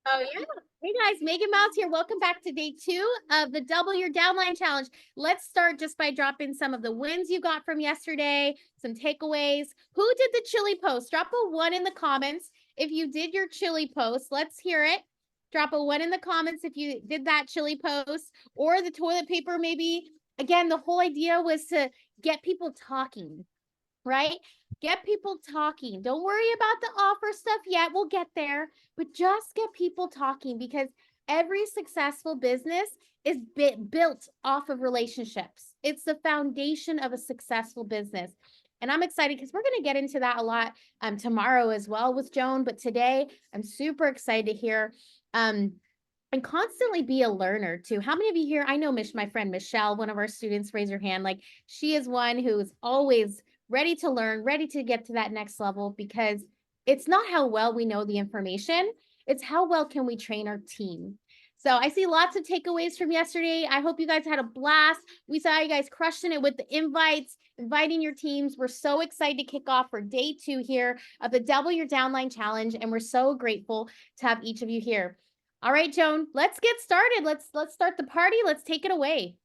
Oh, yeah. Hey guys, Megan Miles here. Welcome back to day 2 of the Double Your Downline Challenge. Let's start just by dropping some of the wins you got from yesterday, some takeaways. Who did the chili post? Drop a 1 in the comments if you did your chili post. Let's hear it. Drop a 1 in the comments if you did that chili post or the toilet paper, maybe. Again, the whole idea was to get people talking, right? Get people talking. Don't worry about the offer stuff yet. We'll get there, but just get people talking because every successful business is built off of relationships. It's the foundation of a successful business. And I'm excited because we're going to get into that a lot tomorrow as well with Joan. But today, I'm super excited to hear and constantly be a learner too. How many of you here? I know my friend Michelle, one of our students, raise your hand. Like she is one who is always ready to learn, ready to get to that next level because it's not how well we know the information, it's how well can we train our team. So I see lots of takeaways from yesterday. I hope you guys had a blast. We saw you guys crushing it with the invites, inviting your teams. We're so excited to kick off for day 2 here of the Double Your Downline Challenge, and we're so grateful to have each of you here. All right, Joan, let's get started. Let's start the party. Let's take it away.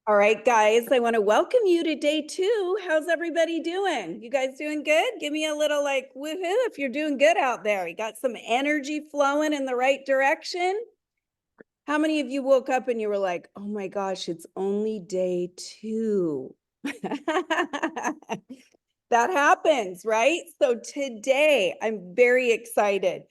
All right, guys, I want to welcome you to day 2. How's everybody doing? You guys doing good? Give me a little like woohoo if you're doing good out there. You got some energy flowing in the right direction? How many of you woke up and you were like, oh my gosh, it's only day 2? That happens, right? So today, I'm very excited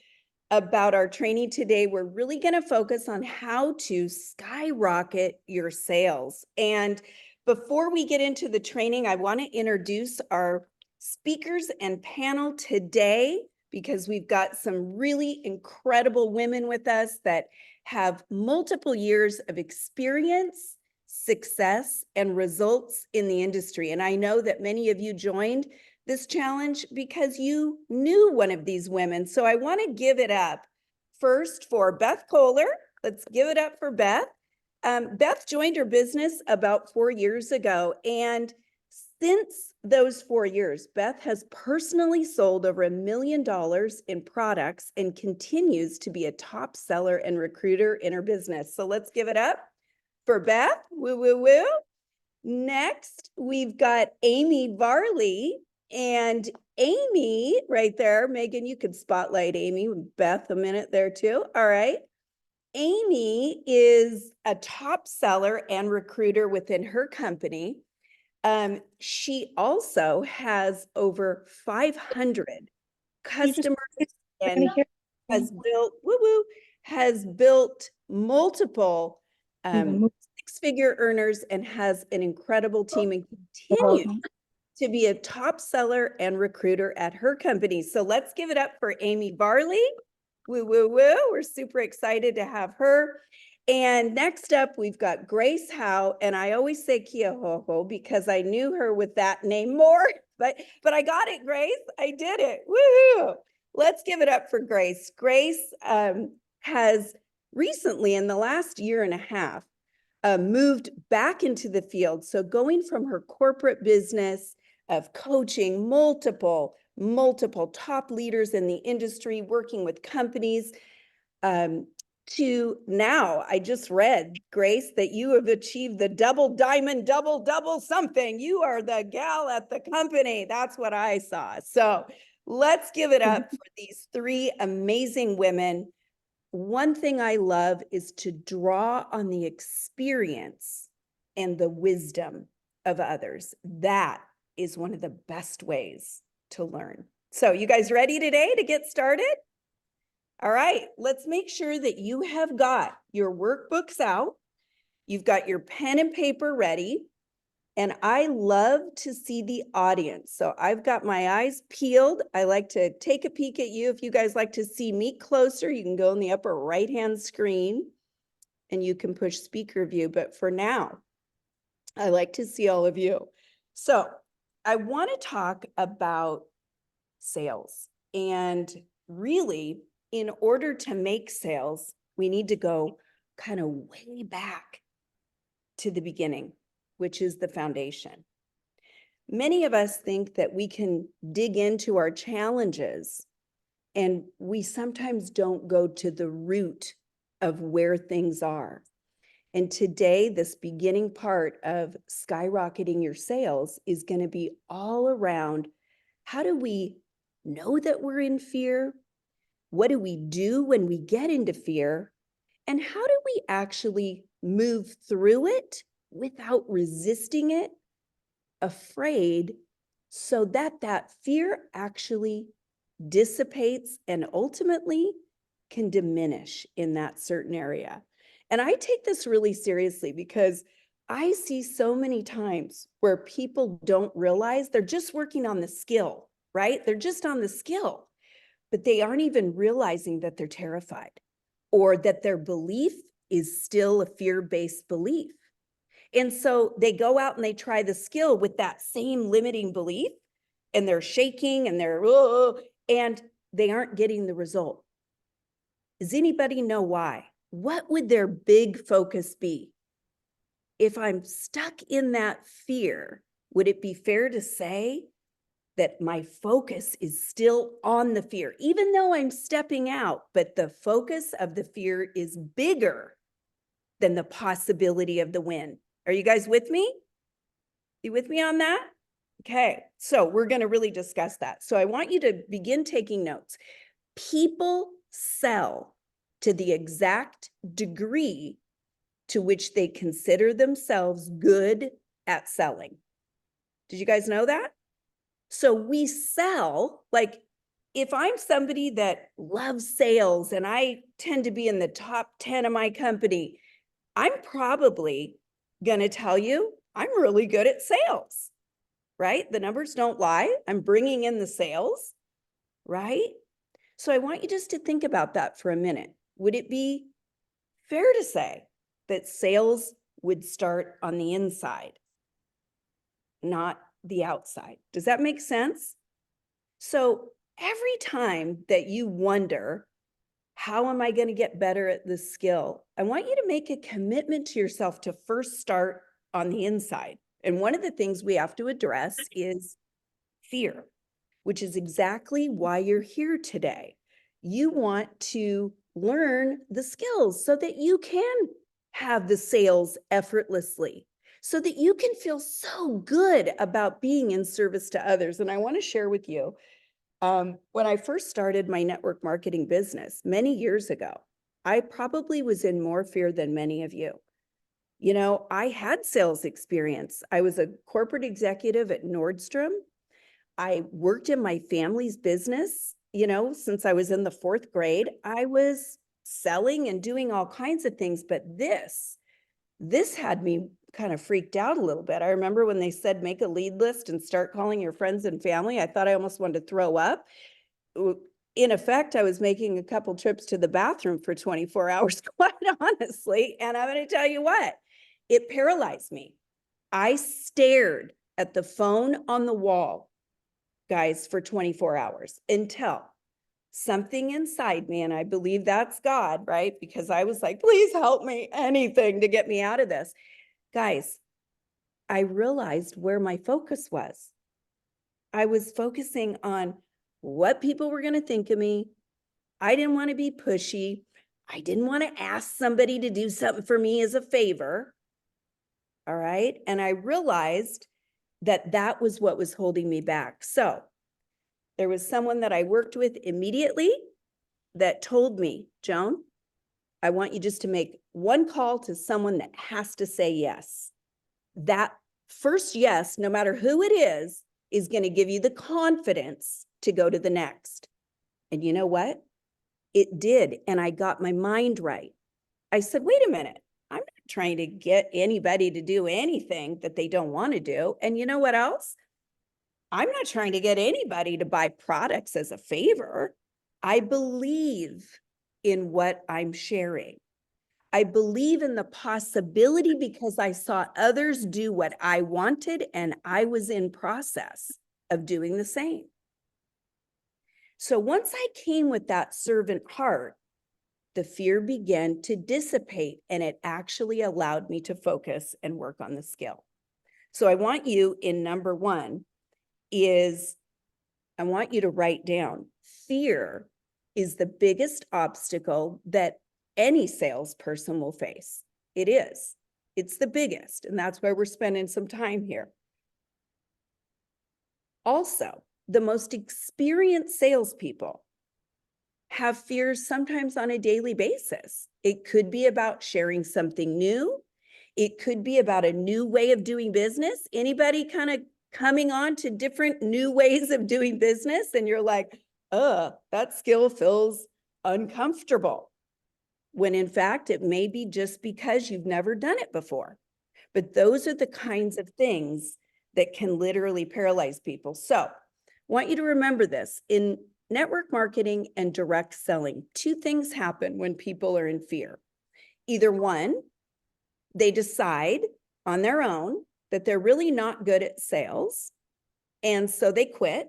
about our training today. We're really going to focus on how to skyrocket your sales. And before we get into the training, I want to introduce our speakers and panel today because we've got some really incredible women with us that have multiple years of experience, success, and results in the industry. And I know that many of you joined this challenge because you knew one of these women. So I want to give it up first for Beth Kohler. Let's give it up for Beth. Beth joined her business about 4 years ago. And since those 4 years, Beth has personally sold over $1 million in products and continues to be a top seller and recruiter in her business. So let's give it up for Beth. Woo, woo, woo. Next, we've got Amy Varley. And Amy right there, Megan, you could spotlight Amy with Beth a minute there too. All right. Amy is a top seller and recruiter within her company. She also has over 500 customers and has built multiple six-figure earners and has an incredible team and continues to be a top seller and recruiter at her company. So let's give it up for Amy Varley. Woo, woo, woo. We're super excited to have her. And next up, we've got Grace Howe. And I always say Kiahoho because I knew her with that name more, but I got it, Grace. I did it. Woohoo. Let's give it up for Grace. Grace has recently, in the last year and a half, moved back into the field. So going from her corporate business of coaching multiple top leaders in the industry, working with companies, to now, I just read, Grace, that you have achieved the double diamond, double something. You are the gal at the company. That's what I saw. So let's give it up for these 3 amazing women. One thing I love is to draw on the experience and the wisdom of others. That is one of the best ways to learn. So you guys ready today to get started? All right, let's make sure that you have got your workbooks out. You've got your pen and paper ready. And I love to see the audience. So I've got my eyes peeled. I like to take a peek at you. If you guys like to see me closer, you can go in the upper right-hand screen and you can push speaker view. But for now, I like to see all of you. So I want to talk about sales. And really, in order to make sales, we need to go kind of way back to the beginning, which is the foundation. Many of us think that we can dig into our challenges And we sometimes don't go to the root of where things are. And today, this beginning part of skyrocketing your sales is going to be all around how do we know that we're in fear? What do we do when we get into fear? And how do we actually move through it without resisting it, afraid, so that that fear actually dissipates and ultimately can diminish in that certain area? And I take this really seriously because I see so many times where people don't realize they're just working on the skill, right? They're just on the skill, but they aren't even realizing that they're terrified or that their belief is still a fear-based belief. And so they go out and they try the skill with that same limiting belief, and they're shaking and they're, oh, and they aren't getting the result. Does anybody know why? What would their big focus be? If I'm stuck in that fear, would it be fair to say that my focus is still on the fear, even though I'm stepping out, but the focus of the fear is bigger than the possibility of the win? Are you guys with me? You with me on that? Okay, so we're going to really discuss that. So I want you to begin taking notes. People sell to the exact degree to which they consider themselves good at selling. Did you guys know that? So we sell, like if I'm somebody that loves sales and I tend to be in the top 10 of my company, I'm probably going to tell you I'm really good at sales, right? The numbers don't lie. I'm bringing in the sales, right? So I want you just to think about that for a minute. Would it be fair to say that sales would start on the inside, not the outside? Does that make sense? So every time that you wonder, how am I going to get better at this skill? I want you to make a commitment to yourself to first start on the inside. And one of the things we have to address is fear, which is exactly why you're here today. You want to learn the skills so that you can have the sales effortlessly, so that you can feel so good about being in service to others. And I want to share with you, when I first started my network marketing business many years ago, I probably was in more fear than many of you. You know, I had sales experience. I was a corporate executive at Nordstrom. I worked in my family's business, you know, since I was in the 4th grade. I was selling and doing all kinds of things, but this had me kind of freaked out a little bit. I remember when they said, make a lead list and start calling your friends and family. I thought I almost wanted to throw up. In effect, I was making a couple trips to the bathroom for 24 hours, quite honestly. And I'm going to tell you what, it paralyzed me. I stared at the phone on the wall, guys, for 24 hours until something inside me, and I believe that's God, right? Because I was like, please help me, anything to get me out of this. Guys, I realized where my focus was. I was focusing on what people were going to think of me. I didn't want to be pushy. I didn't want to ask somebody to do something for me as a favor. All right. And I realized that that was what was holding me back. So there was someone that I worked with immediately that told me, Joan, I want you just to make one call to someone that has to say yes. That first yes, no matter who it is going to give you the confidence to go to the next. And you know what? It did. And I got my mind right. I said, wait a minute. I'm not trying to get anybody to do anything that they don't want to do. And you know what else? I'm not trying to get anybody to buy products as a favor. I believe in what I'm sharing. I believe in the possibility because I saw others do what I wanted and I was in process of doing the same. So once I came with that servant heart, the fear began to dissipate and it actually allowed me to focus and work on the skill. So I want you in number 1 is I want you to write down fear is the biggest obstacle that any salesperson will face. It is. It's the biggest, and that's why we're spending some time here. Also, the most experienced salespeople have fears sometimes on a daily basis. It could be about sharing something new. It could be about a new way of doing business. Anybody kind of coming on to different new ways of doing business and you're like, that skill feels uncomfortable. When in fact, it may be just because you've never done it before. But those are the kinds of things that can literally paralyze people. So I want you to remember this. In network marketing and direct selling, two things happen when people are in fear. Either one, they decide on their own that they're really not good at sales, and so they quit.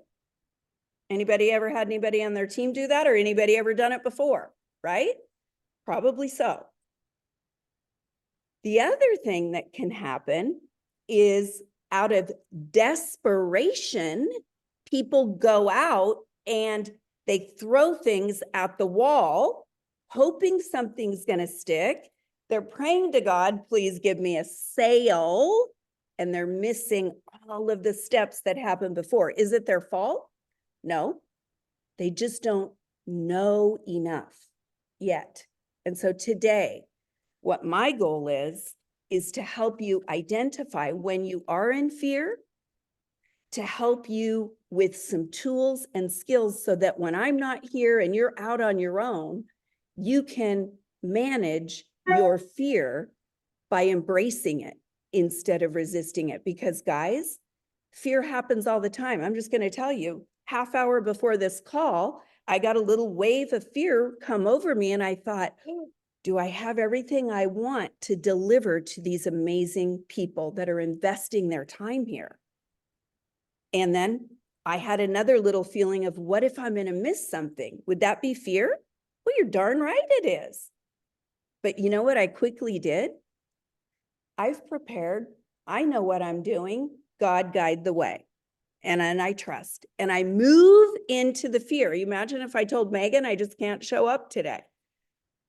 Anybody ever had anybody on their team do that, or anybody ever done it before, right? Probably so. The other thing that can happen is out of desperation, people go out and they throw things at the wall, hoping something's going to stick. They're praying to God, please give me a sale. And they're missing all of the steps that happened before. Is it their fault? No, they just don't know enough yet. And so today, what my goal is to help you identify when you are in fear, to help you with some tools and skills so that when I'm not here and you're out on your own, you can manage your fear by embracing it instead of resisting it. Because guys, fear happens all the time. I'm just going to tell you, half hour before this call, I got a little wave of fear come over me and I thought, do I have everything I want to deliver to these amazing people that are investing their time here? And then I had another little feeling of, what if I'm going to miss something? Would that be fear? Well, you're darn right it is. But you know what I quickly did? I've prepared. I know what I'm doing. God guide the way. And I trust. And I move into the fear. You imagine if I told Megan I just can't show up today,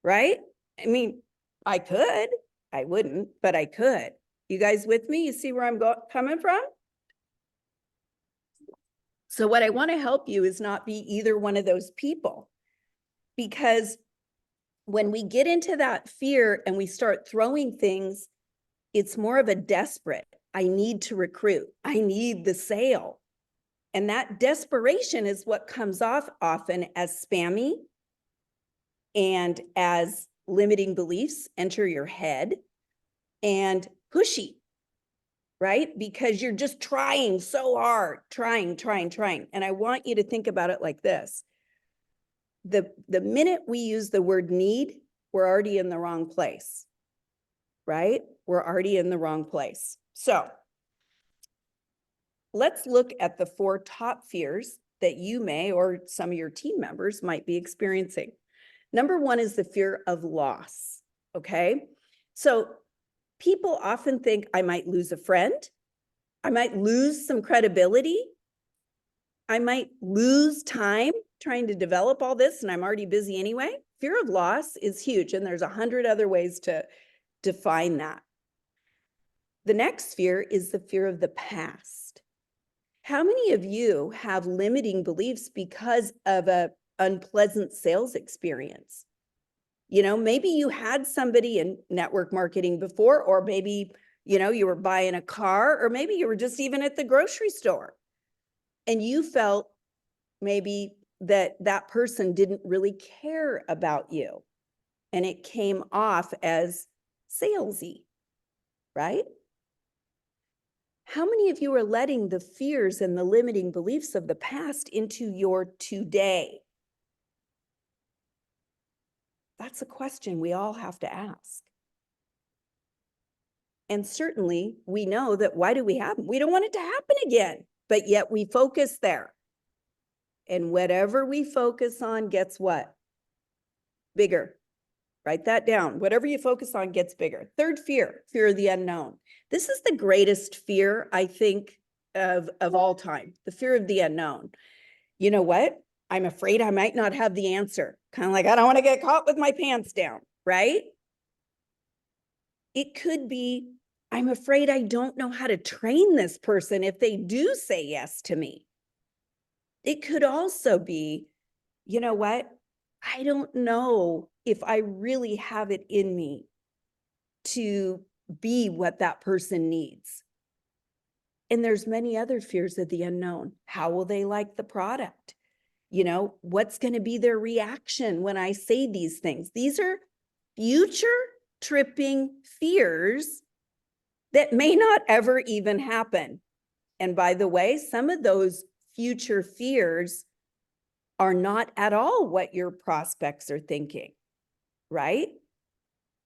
right? I mean, I could. I wouldn't, but I could. You guys with me? You see where I'm coming from? So what I want to help you is not be either one of those people. Because when we get into that fear and we start throwing things, it's more of a desperate, I need to recruit, I need the sale. And that desperation is what comes off often as spammy and as limiting beliefs enter your head and pushy, right? Because you're just trying so hard, trying. And I want you to think about it like this. The minute we use the word need, we're already in the wrong place, right? We're already in the wrong place. So let's look at the 4 top fears that you may, or some of your team members might be experiencing. Number 1 is the fear of loss, okay? So people often think I might lose a friend. I might lose some credibility. I might lose time trying to develop all this, and I'm already busy anyway. Fear of loss is huge, and there's 100 other ways to define that. The next fear is the fear of the past. How many of you have limiting beliefs because of an unpleasant sales experience? You know, maybe you had somebody in network marketing before, or maybe, you know, you were buying a car, or maybe you were just even at the grocery store and you felt maybe that person didn't really care about you and it came off as salesy, right? How many of you are letting the fears and the limiting beliefs of the past into your today? That's a question we all have to ask. And certainly we know that why do we have them? We don't want it to happen again, but yet we focus there. And whatever we focus on gets what? Bigger. Write that down. Whatever you focus on gets bigger. Third fear, fear of the unknown. This is the greatest fear, I think, of all time, the fear of the unknown. You know what? I'm afraid I might not have the answer. Kind of like, I don't want to get caught with my pants down, right? It could be, I'm afraid I don't know how to train this person if they do say yes to me. It could also be, you know what? I don't know if I really have it in me to be what that person needs. And there's many other fears of the unknown. How will they like the product? You know, what's going to be their reaction when I say these things? These are future tripping fears that may not ever even happen. And by the way, some of those future fears are not at all what your prospects are thinking, right?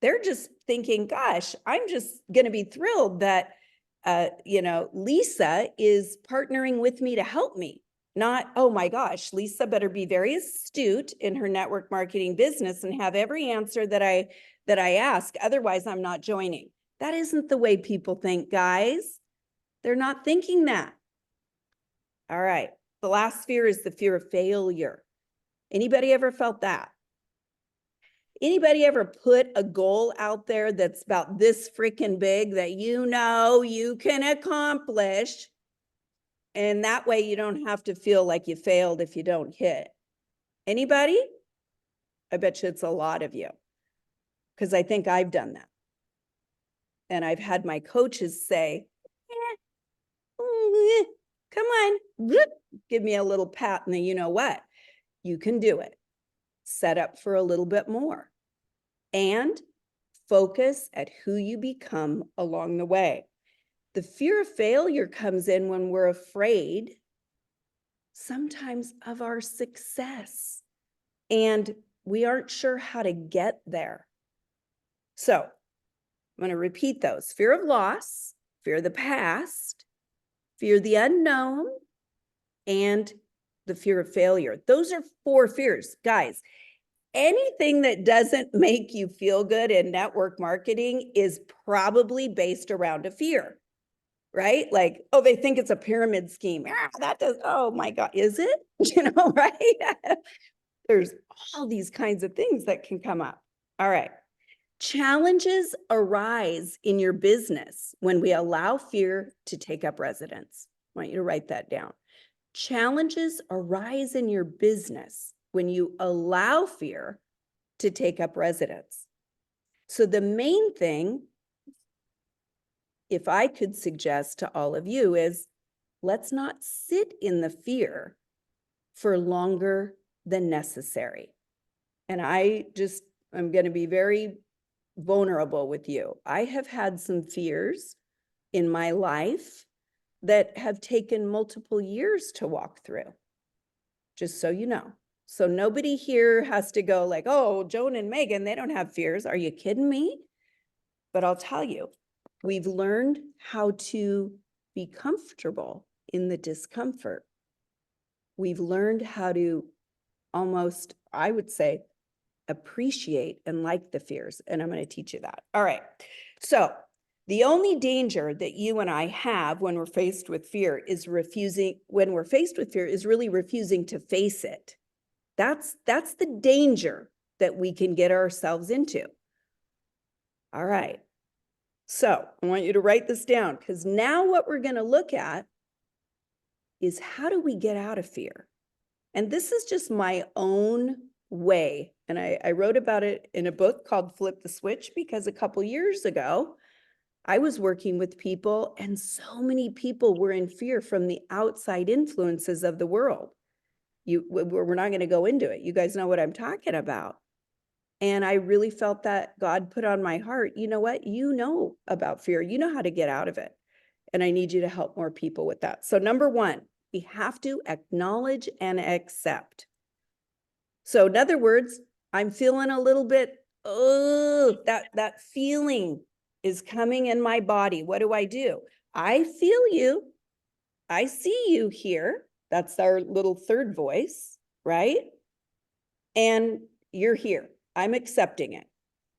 They're just thinking, gosh, I'm just going to be thrilled that, Lisa is partnering with me to help me. Not, oh my gosh, Lisa better be very astute in her network marketing business and have every answer that I ask. Otherwise, I'm not joining. That isn't the way people think, guys. They're not thinking that. All right. The last fear is the fear of failure. Anybody ever felt that? Anybody ever put a goal out there that's about this freaking big that you know you can accomplish? And that way you don't have to feel like you failed if you don't hit. Anybody? I bet you it's a lot of you, because I think I've done that. And I've had my coaches say, come on, give me a little pat and then you know what? You can do it. Set up for a little bit more. And focus at who you become along the way. The fear of failure comes in when we're afraid sometimes of our success and we aren't sure how to get there. So I'm going to repeat those: fear of loss, fear of the past, fear of the unknown, and the fear of failure. Those are 4 fears, guys. Anything that doesn't make you feel good in network marketing is probably based around a fear, right? Like, oh, they think it's a pyramid scheme. That does, oh my God, is it? Right? There's all these kinds of things that can come up. All right. Challenges arise in your business when we allow fear to take up residence. I want you to write that down. Challenges arise in your business when you allow fear to take up residence. So the main thing, if I could suggest to all of you, is let's not sit in the fear for longer than necessary. And I'm going to be very vulnerable with you. I have had some fears in my life that have taken multiple years to walk through, just so you know. So nobody here has to go like, oh, Joan and Megan, they don't have fears. Are you kidding me? But I'll tell you, we've learned how to be comfortable in the discomfort. We've learned how to almost, I would say, appreciate and like the fears. And I'm going to teach you that. All right. So the only danger that you and I have when we're faced with fear is really refusing to face it. That's the danger that we can get ourselves into. All right. So I want you to write this down, because now what we're going to look at is how do we get out of fear? And this is just my own way. And I wrote about it in a book called Flip the Switch, because a couple years ago, I was working with people and so many people were in fear from the outside influences of the world. We're not going to go into it. You guys know what I'm talking about. And I really felt that God put on my heart, you know what? You know about fear. You know how to get out of it. And I need you to help more people with that. So number 1, we have to acknowledge and accept. So in other words, I'm feeling a little bit, that feeling is coming in my body. What do? I feel you. I see you here. That's our little third voice, right? And you're here. I'm accepting it,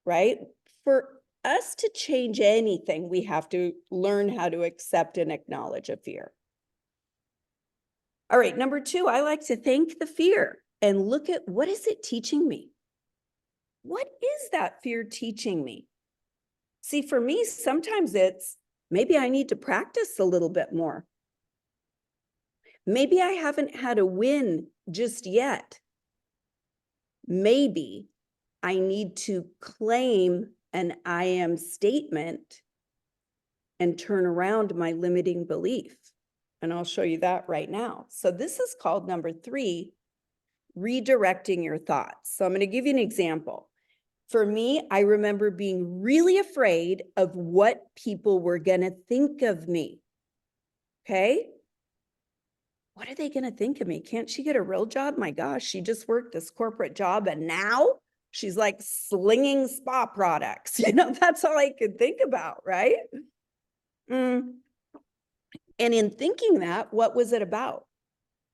right? For us to change anything, we have to learn how to accept and acknowledge a fear. All right, number 2, I like to thank the fear and look at what is it teaching me? What is that fear teaching me? See, for me, sometimes it's maybe I need to practice a little bit more. Maybe I haven't had a win just yet. Maybe I need to claim an I am statement and turn around my limiting belief. And I'll show you that right now. So this is called number 3, redirecting your thoughts. So I'm going to give you an example. For me, I remember being really afraid of what people were going to think of me. Okay? What are they going to think of me? Can't she get a real job? My gosh, she just worked this corporate job and now she's like slinging spa products. That's all I could think about, right? And in thinking that, what was it about?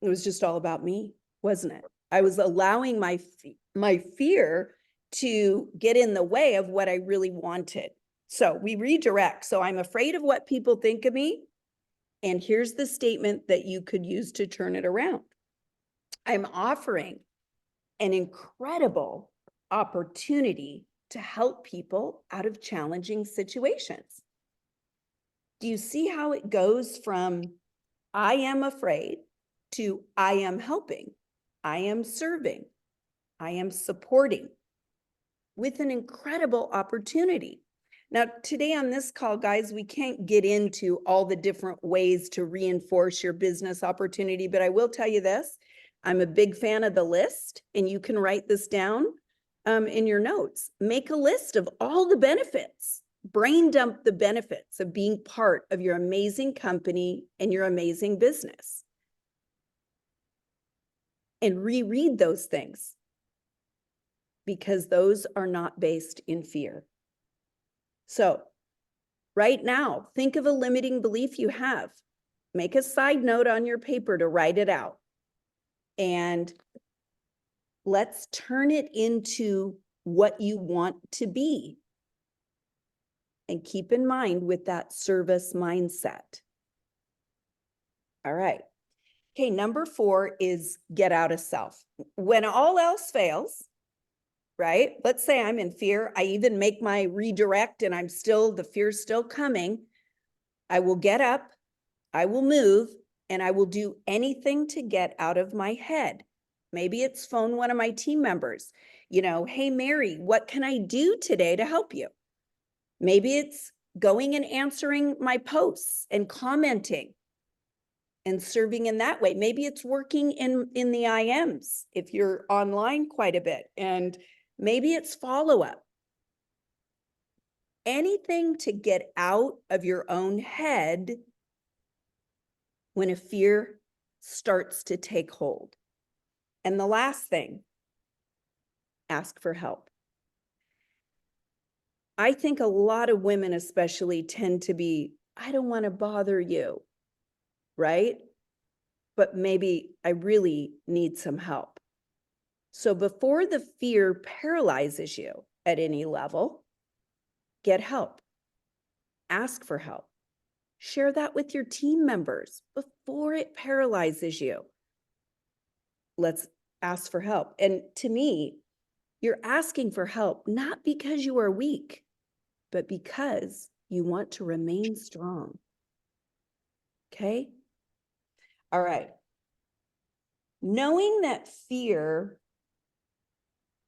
It was just all about me, wasn't it? I was allowing my fear to get in the way of what I really wanted. So we redirect. So I'm afraid of what people think of me. And here's the statement that you could use to turn it around. I'm offering an incredible opportunity to help people out of challenging situations. Do you see how it goes from I am afraid to I am helping, I am serving, I am supporting with an incredible opportunity? Now, today on this call, guys, we can't get into all the different ways to reinforce your business opportunity, but I will tell you this. I'm a big fan of the list, and you can write this down in your notes. Make a list of all the benefits. Brain dump the benefits of being part of your amazing company and your amazing business. And reread those things because those are not based in fear. So right now, think of a limiting belief you have. Make a side note on your paper to write it out. And let's turn it into what you want to be. And keep in mind with that service mindset. All right. Okay, number 4 is get out of self. When all else fails, right? Let's say I'm in fear. I even make my redirect and the fear's still coming. I will get up, I will move, and I will do anything to get out of my head. Maybe it's phone one of my team members. Hey, Mary, what can I do today to help you? Maybe it's going and answering my posts and commenting and serving in that way. Maybe it's working in the IMs if you're online quite a bit, and maybe it's follow-up. Anything to get out of your own head when a fear starts to take hold. And the last thing, ask for help. I think a lot of women especially tend to be, I don't want to bother you, right? But maybe I really need some help. So before the fear paralyzes you at any level, get help. Ask for help. Share that with your team members before it paralyzes you. Let's ask for help. And to me, you're asking for help not because you are weak, but because you want to remain strong. Okay? All right. Knowing that fear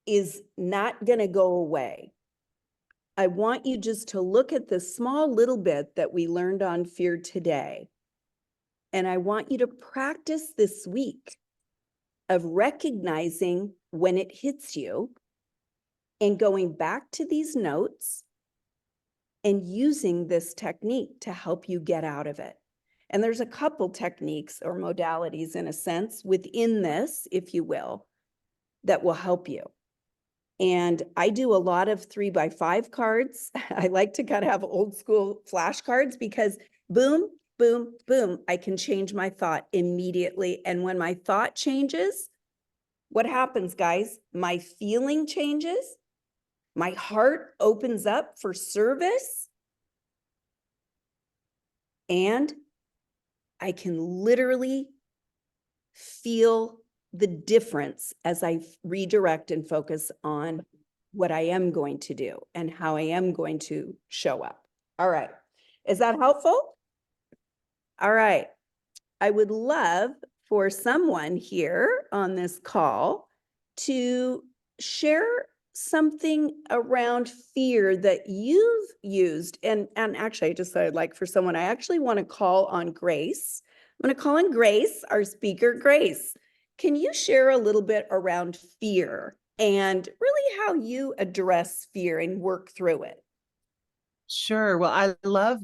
is not going to go away, I want you just to look at the small little bit that we learned on fear today. And I want you to practice this week of recognizing when it hits you and going back to these notes and using this technique to help you get out of it. And there's a couple techniques or modalities in a sense within this, if you will, that will help you. And I do a lot of 3x5 cards. I like to kind of have old school flashcards because boom, boom, boom, I can change my thought immediately. And when my thought changes, what happens, guys? My feeling changes. My heart opens up for service. And I can literally feel the difference as I redirect and focus on what I am going to do and how I am going to show up. All right. Is that helpful? All right. I would love for someone here on this call to share something around fear that you've used. And actually, I just said, like, for someone, I actually want to call on Grace. I'm going to call on Grace, our speaker. Grace, can you share a little bit around fear and really how you address fear and work through it? Sure. Well, I love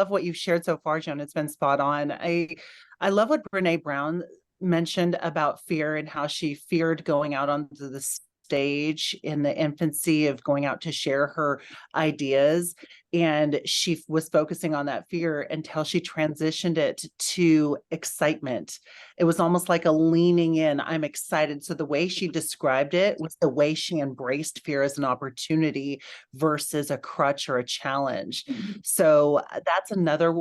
what you've shared so far, Joan. It's been spot on. I love what Brene Brown mentioned about fear and how she feared going out onto the stage in the infancy of going out to share her ideas. And she was focusing on that fear until she transitioned it to excitement. It was almost like a leaning in. I'm excited. So the way she described it was the way she embraced fear as an opportunity versus a crutch or a challenge. So that's another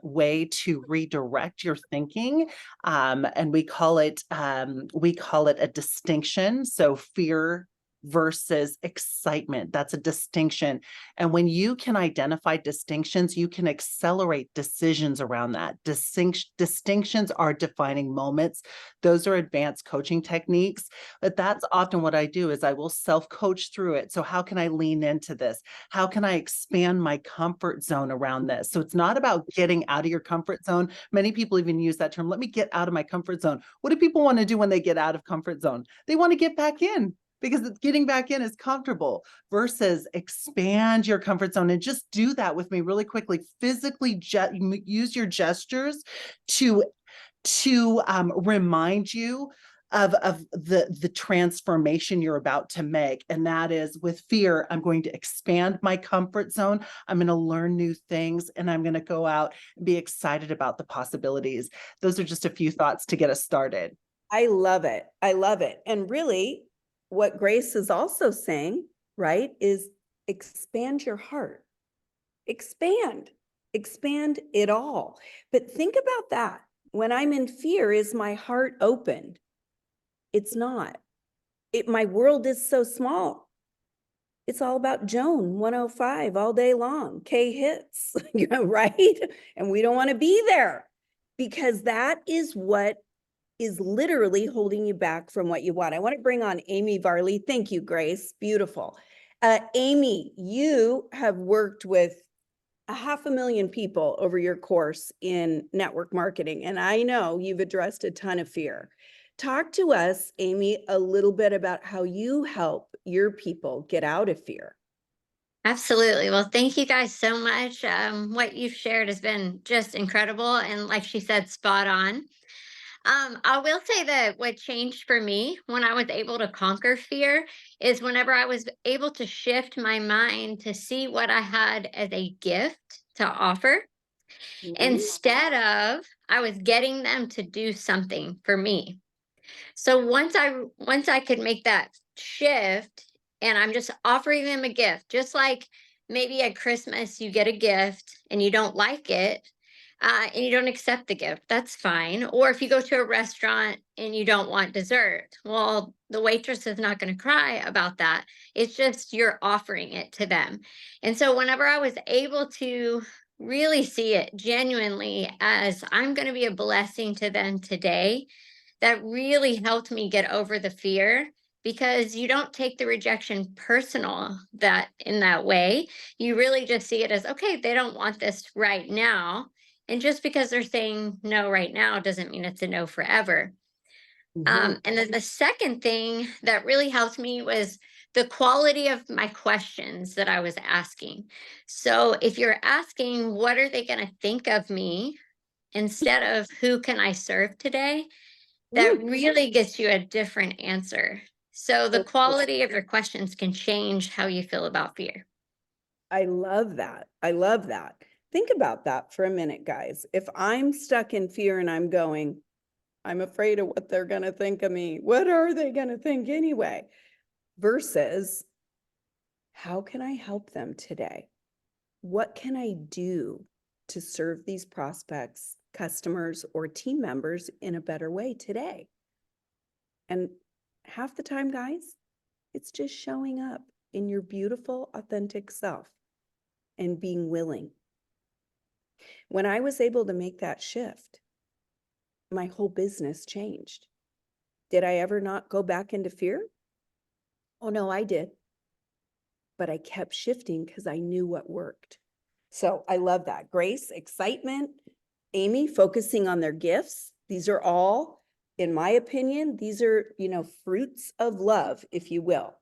way to redirect your thinking, and we call it a distinction. So fear versus excitement. That's a distinction. And when you can identify distinctions, you can accelerate decisions around that. Distinctions are defining moments. Those are advanced coaching techniques. But that's often what I do is I will self-coach through it. So how can I lean into this? How can I expand my comfort zone around this? So it's not about getting out of your comfort zone. Many people even use that term. Let me get out of my comfort zone. What do people want to do when they get out of comfort zone? They want to get back in, because getting back in is comfortable, versus expand your comfort zone. And just do that with me really quickly. Physically use your gestures to remind you of the transformation you're about to make. And that is, with fear, I'm going to expand my comfort zone. I'm going to learn new things, and I'm going to go out and be excited about the possibilities. Those are just a few thoughts to get us started. I love it. I love it. And really, what Grace is also saying, right, is expand your heart. Expand it all. But think about that. When I'm in fear, is my heart opened? It's not. My world is so small. It's all about Joan 105 all day long, K hits, right? And we don't want to be there, because that is what is literally holding you back from what you want. I want to bring on Amy Varley. Thank you, Grace. Beautiful. Amy, you have worked with 500,000 people over your course in network marketing, and I know you've addressed a ton of fear. Talk to us, Amy, a little bit about how you help your people get out of fear. Absolutely. Well, thank you guys so much. What you've shared has been just incredible. And like she said, spot on. I will say that what changed for me when I was able to conquer fear is whenever I was able to shift my mind to see what I had as a gift to offer, Mhm. instead of I was getting them to do something for me. So once I could make that shift, and I'm just offering them a gift, just like maybe at Christmas you get a gift and you don't like it, and you don't accept the gift, that's fine. Or if you go to a restaurant and you don't want dessert, well, the waitress is not going to cry about that. It's just you're offering it to them. And so whenever I was able to really see it genuinely as I'm going to be a blessing to them today, that really helped me get over the fear, because you don't take the rejection personal that in that way. You really just see it as, okay, they don't want this right now. And just because they're saying no right now doesn't mean it's a no forever. Mhm. And then the second thing that really helped me was the quality of my questions that I was asking. So if you're asking, what are they going to think of me, instead of who can I serve today, that Mm. really gets you a different answer. So the I quality of your questions can change how you feel about fear. I love that. I love that. Think about that for a minute, guys. If I'm stuck in fear and I'm going, I'm afraid of what they're going to think of me. What are they going to think anyway? Versus, how can I help them today? What can I do to serve these prospects, customers or team members in a better way today? And half the time, guys, it's just showing up in your beautiful, authentic self and being willing. When I was able to make that shift, my whole business changed. Did I ever not go back into fear? Oh, no, I did. But I kept shifting because I knew what worked. So I love that. Grace, excitement, Amy, focusing on their gifts. These are all, in my opinion, these are, fruits of love, if you will.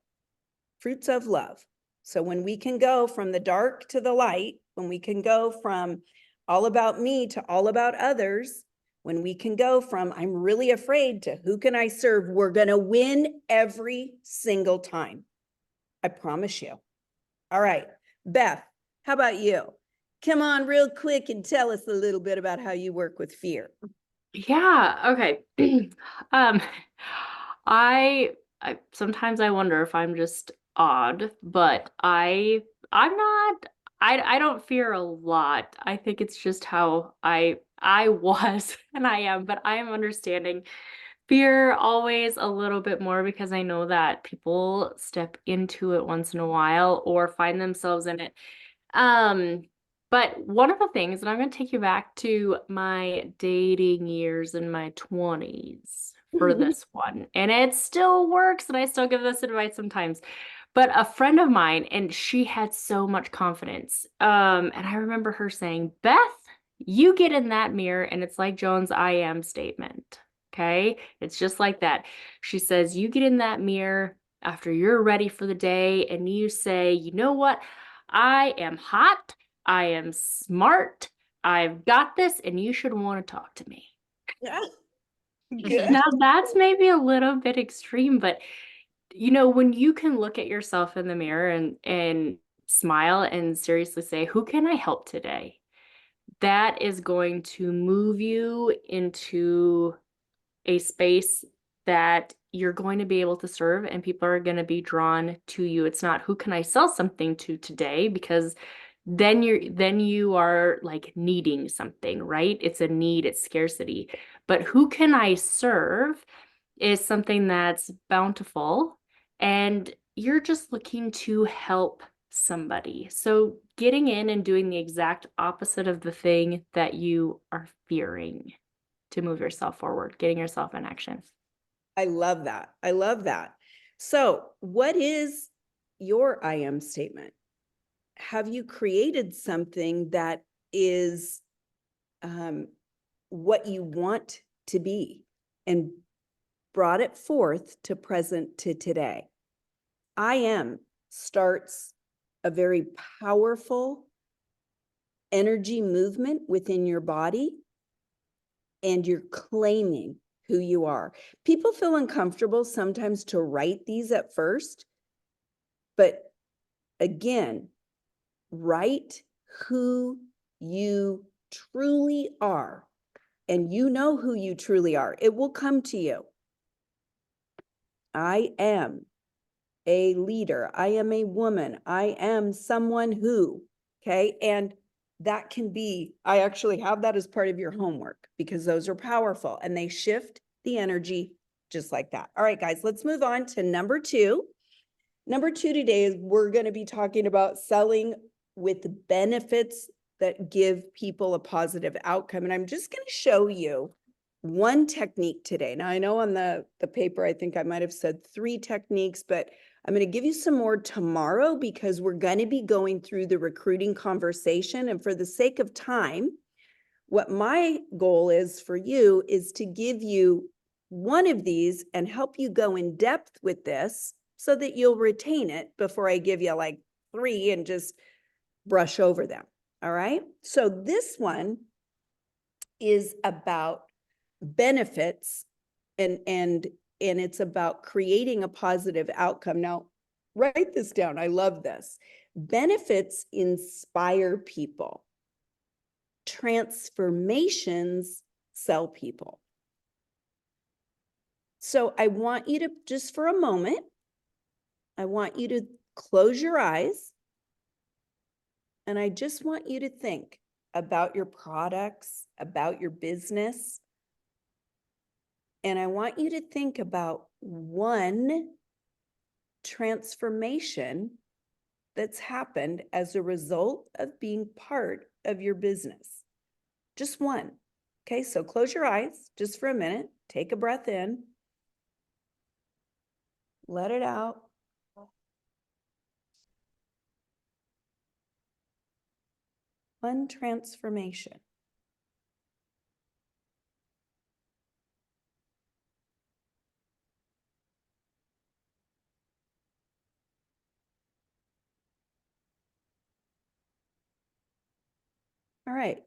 Fruits of love. So when we can go from the dark to the light, when we can go from all about me to all about others, when we can go from I'm really afraid to who can I serve, we're going to win every single time. I promise you. All right, Beth, how about you? Come on real quick and tell us a little bit about how you work with fear. Yeah, okay. Um, I sometimes I wonder if I'm just odd, but I'm not, I don't fear a lot. I think it's just how I was and I am, but I am understanding fear always a little bit more because I know that people step into it once in a while or find themselves in it. But one of the things, and I'm going to take you back to my dating years in my 20s for this one, and it still works, and I still give this advice sometimes. But a friend of mine, and she had so much confidence. And I remember her saying, Beth, you get in that mirror, and it's like Joan's I am statement. Okay. It's just like that. She says, you get in that mirror after you're ready for the day, and you say, you know what? I am hot. I am smart. I've got this, and you should want to talk to me. Yeah. Good. Now, that's maybe a little bit extreme, but when you can look at yourself in the mirror and smile and seriously say, who can I help today? That is going to move you into a space that you're going to be able to serve, and people are going to be drawn to you. It's not who can I sell something to today, because then you are like needing something, right? It's a need, it's scarcity. But who can I serve is something that's bountiful, and you're just looking to help somebody. So getting in and doing the exact opposite of the thing that you are fearing to move yourself forward, getting yourself in action. I love that. I love that. So what is your I am statement? Have you created something that is what you want to be and brought it forth to present to today? I am starts a very powerful energy movement within your body, and you're claiming who you are. People feel uncomfortable sometimes to write these at first, but again, write who you truly are, and you know who you truly are. It will come to you. I am a leader. I am a woman. I am someone who, okay? And that can be, I actually have that as part of your homework because those are powerful and they shift the energy just like that. All right, guys, let's move on to number 2. Number 2 today is we're going to be talking about selling with benefits that give people a positive outcome. And I'm just going to show you one technique today. Now, I know on the paper, I think I might have said 3 techniques, but I'm going to give you some more tomorrow because we're going to be going through the recruiting conversation. And for the sake of time, what my goal is for you is to give you one of these and help you go in depth with this so that you'll retain it before I give you like 3 and just brush over them. All right. So this one is about benefits and it's about creating a positive outcome. Now, write this down. I love this. Benefits inspire people. Transformations sell people. So I want you to, just for a moment, I want you to close your eyes. And I just want you to think about your products, about your business. And I want you to think about one transformation that's happened as a result of being part of your business. Just one. Okay, so close your eyes just for a minute. Take a breath in. Let it out. One transformation. All right.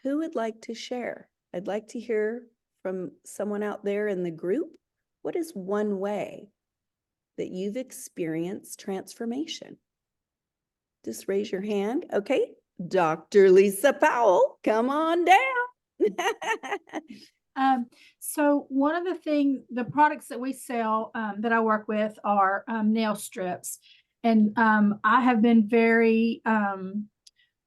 Who would like to share? I'd like to hear from someone out there in the group. What is one way that you've experienced transformation? Just raise your hand. Okay. Dr. Lisa Powell, come on down. So one of the products that we sell that I work with are nail strips. And I have been very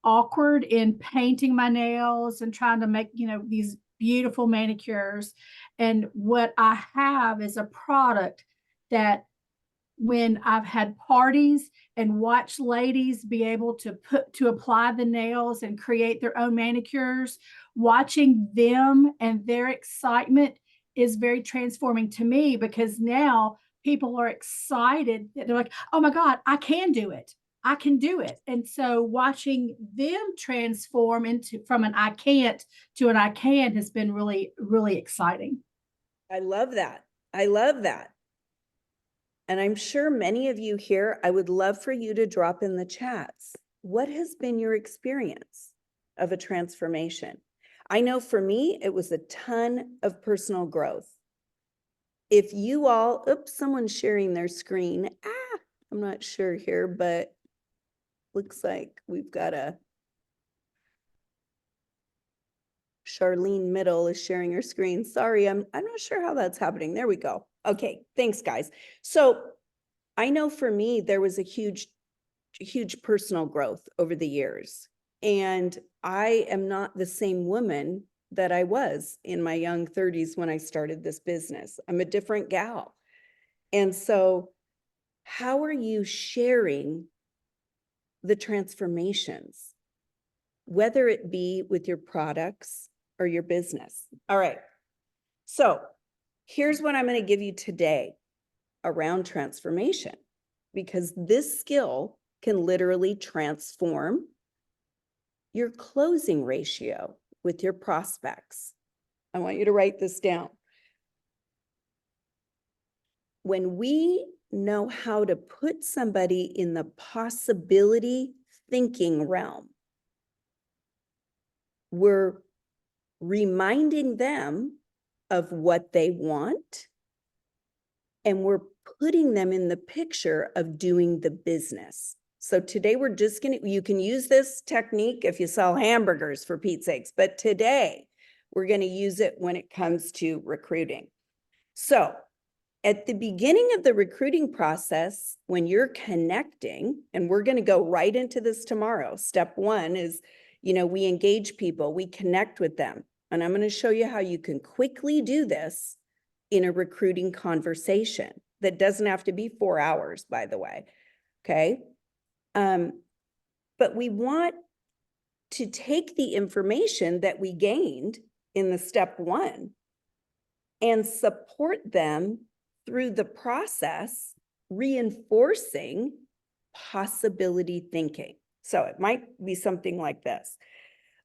awkward in painting my nails and trying to make, these beautiful manicures. And what I have is a product that when I've had parties and watched ladies be able to apply the nails and create their own manicures, watching them and their excitement is very transforming to me, because now people are excited. They're like, oh my God, I can do it. I can do it. And so watching them transform from an I can't to an I can has been really, really exciting. I love that. I love that. And I'm sure many of you here, I would love for you to drop in the chats. What has been your experience of a transformation? I know for me, it was a ton of personal growth. If you all, oops, someone's sharing their screen. I'm not sure here, but looks like we've got Charlene Middle is sharing her screen. Sorry, I'm not sure how that's happening. There we go. Okay, thanks guys. So I know for me, there was a huge personal growth over the years. And I am not the same woman that I was in my young 30s when I started this business. I'm a different gal. And so how are you sharing the transformations, whether it be with your products or your business? All right. So here's what I'm going to give you today around transformation, because this skill can literally transform your closing ratio with your prospects. I want you to write this down. When we know how to put somebody in the possibility thinking realm, we're reminding them of what they want, and we're putting them in the picture of doing the business. So today we're just you can use this technique if you sell hamburgers, for Pete's sakes, but today we're gonna use it when it comes to recruiting. So at the beginning of the recruiting process, when you're connecting, and we're gonna go right into this tomorrow, step one is, we engage people, we connect with them. And I'm gonna show you how you can quickly do this in a recruiting conversation that doesn't have to be 4 hours, by the way, okay? But we want to take the information that we gained in the step one and support them through the process, reinforcing possibility thinking. So it might be something like this.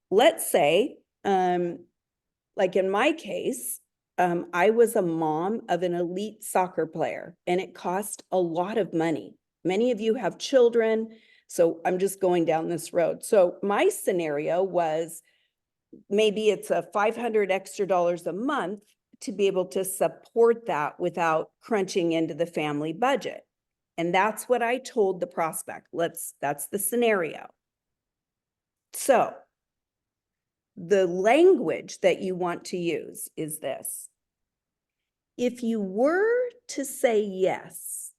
Let's say, like in my case, I was a mom of an elite soccer player, and it cost a lot of money. Many of you have children, so I'm just going down this road. So my scenario was, maybe it's a $500 extra a month to be able to support that without crunching into the family budget. And that's what I told the prospect. That's the scenario. So the language that you want to use is this. If you were to say yes,